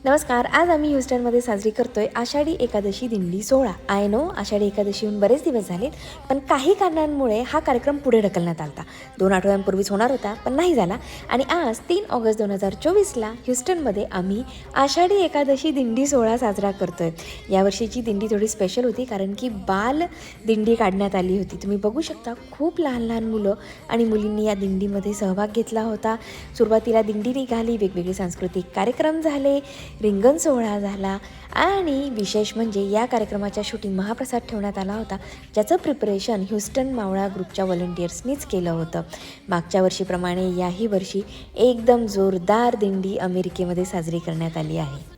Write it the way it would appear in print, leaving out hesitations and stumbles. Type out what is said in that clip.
नमस्कार. आज आम्ही ह्युस्टनमध्ये साजरी करतोय आषाढी एकादशी दिंडी सोहळा. आय नो आषाढी एकादशीहून बरेच दिवस झाले, पण काही कारणांमुळे हा कार्यक्रम पुढे ढकलण्यात आला होता. 2 आठवड्यांपूर्वीच होणार होता, पण नाही झाला. आणि आज 3 ऑगस्ट 2024ला ह्युस्टनमध्ये आम्ही आषाढी एकादशी दिंडी सोहळा साजरा करतोय. यावर्षीची दिंडी थोडी स्पेशल होती, कारण की बाल दिंडी काढण्यात आली होती. तुम्ही बघू शकता, खूप लहान लहान मुलं आणि मुलींनी या दिंडीमध्ये सहभाग घेतला होता. सुरुवातीला दिंडी निघाली, वेगवेगळे सांस्कृतिक कार्यक्रम झाले, रिंगण सोहळा झाला आणि विशेष म्हणजे या कार्यक्रमाच्या शेवटी महाप्रसाद ठेवण्यात आला होता, ज्याचं प्रिपरेशन ह्युस्टन मावळा ग्रुपच्या व्हॉलंटियर्सनीच केलं होतं. मागच्या वर्षीप्रमाणे याही वर्षी एकदम जोरदार दिंडी अमेरिकेमध्ये साजरी करण्यात आली आहे.